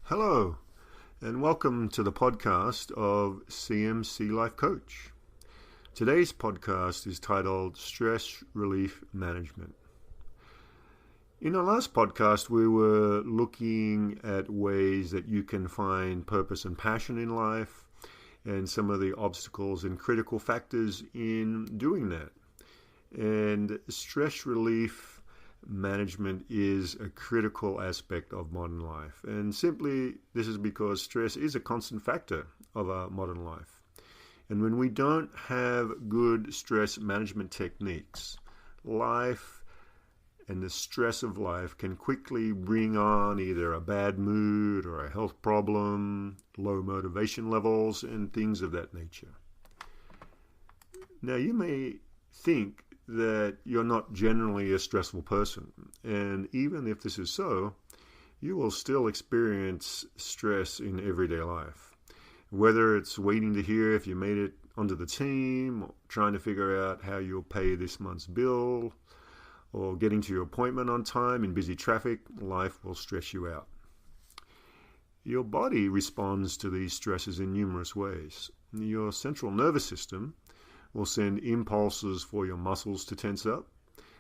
Hello, and welcome to the podcast of CMC Life Coach. Today's podcast is titled Stress Relief Management. In our last podcast, we were looking at ways that you can find purpose and passion in life and some of the obstacles and critical factors in doing that. And stress relief management is a critical aspect of modern life. And simply, this is because stress is a constant factor of our modern life. And when we don't have good stress management techniques, life and the stress of life can quickly bring on either a bad mood or a health problem, low motivation levels, and things of that nature. Now, you may think that you're not generally a stressful person. And even if this is so, you will still experience stress in everyday life. Whether it's waiting to hear if you made it onto the team, or trying to figure out how you'll pay this month's bill, or getting to your appointment on time in busy traffic, life will stress you out. Your body responds to these stresses in numerous ways. Your central nervous system will send impulses for your muscles to tense up.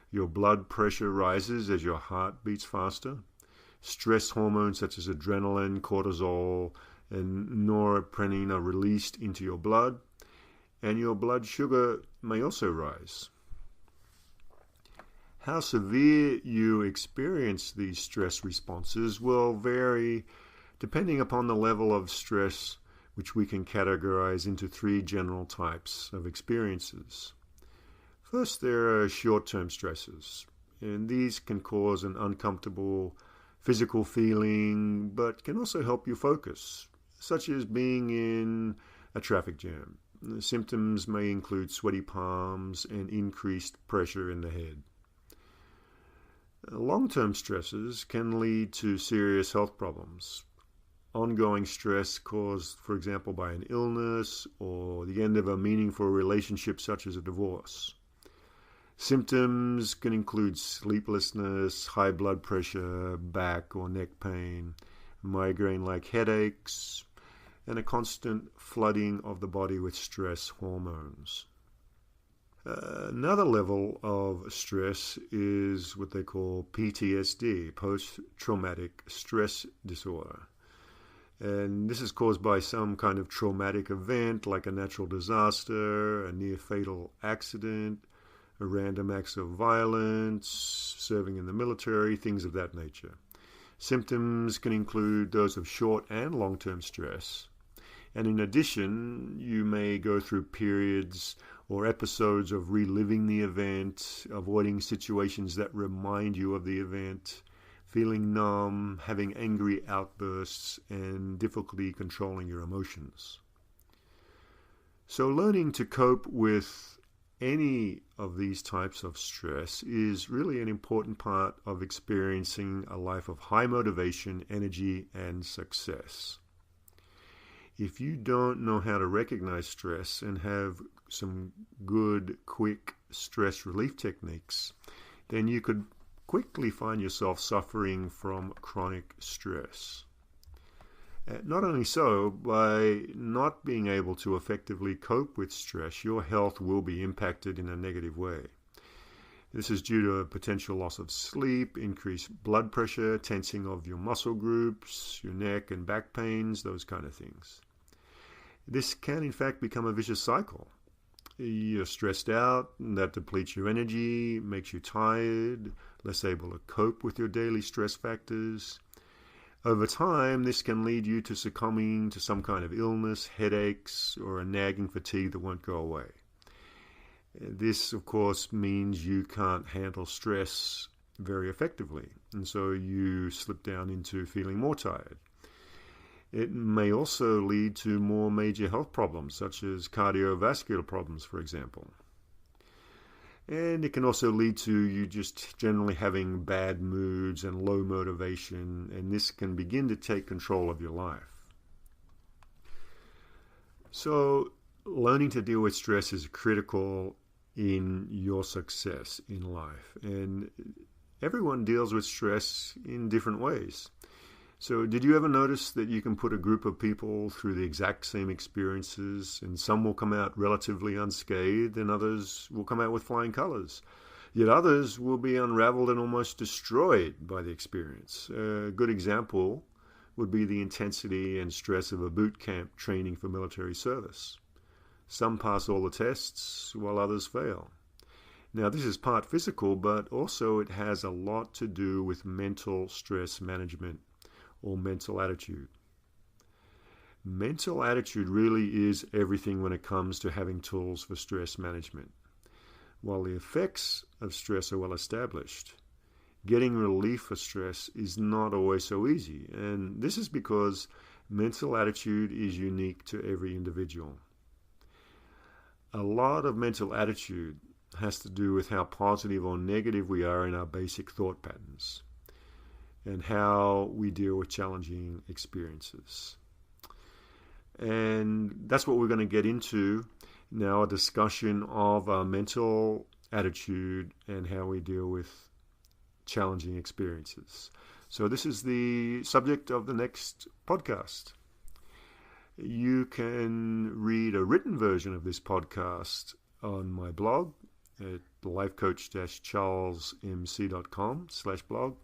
Your blood pressure rises as your heart beats faster. Stress hormones such as adrenaline, cortisol, and norepinephrine are released into your blood, and your blood sugar may also rise. How severe you experience these stress responses will vary depending upon the level of stress, which we can categorize into three general types of experiences. First, there are short-term stresses, and these can cause an uncomfortable physical feeling, but can also help you focus, such as being in a traffic jam. The symptoms may include sweaty palms and increased pressure in the head. Long-term stresses can lead to serious health problems. Ongoing stress caused, for example, by an illness or the end of a meaningful relationship such as a divorce. Symptoms can include sleeplessness, high blood pressure, back or neck pain, migraine-like headaches, and a constant flooding of the body with stress hormones. Another level of stress is what they call PTSD, post-traumatic stress disorder. And this is caused by some kind of traumatic event like a natural disaster, a near-fatal accident, a random acts of violence, serving in the military, things of that nature. Symptoms can include those of short and long-term stress. And in addition, you may go through periods or episodes of reliving the event, avoiding situations that remind you of the event, feeling numb, having angry outbursts, and difficulty controlling your emotions. So learning to cope with any of these types of stress is really an important part of experiencing a life of high motivation, energy, and success. If you don't know how to recognize stress and have some good, quick stress relief techniques, then you could quickly find yourself suffering from chronic stress. Not only so, by not being able to effectively cope with stress, your health will be impacted in a negative way. This is due to a potential loss of sleep, increased blood pressure, tensing of your muscle groups, your neck and back pains, those kind of things. This can in fact become a vicious cycle. You're stressed out, and that depletes your energy, makes you tired, less able to cope with your daily stress factors. Over time, this can lead you to succumbing to some kind of illness, headaches, or a nagging fatigue that won't go away. This, of course, means you can't handle stress very effectively, and so you slip down into feeling more tired. It may also lead to more major health problems, such as cardiovascular problems, for example. And it can also lead to you just generally having bad moods and low motivation, and this can begin to take control of your life. So, learning to deal with stress is critical in your success in life. And everyone deals with stress in different ways. So did you ever notice that you can put a group of people through the exact same experiences, and some will come out relatively unscathed and others will come out with flying colors? Yet others will be unraveled and almost destroyed by the experience. A good example would be the intensity and stress of a boot camp training for military service. Some pass all the tests while others fail. Now, this is part physical, but also it has a lot to do with mental stress management or mental attitude. Mental attitude really is everything when it comes to having tools for stress management. While the effects of stress are well established, getting relief for stress is not always so easy, and this is because mental attitude is unique to every individual. A lot of mental attitude has to do with how positive or negative we are in our basic thought patterns and how we deal with challenging experiences. And that's what we're going to get into now, a discussion of our mental attitude and how we deal with challenging experiences. So this is the subject of the next podcast. You can read a written version of this podcast on my blog at lifecoach-charlesmc.com/blog.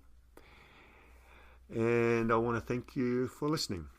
And I want to thank you for listening.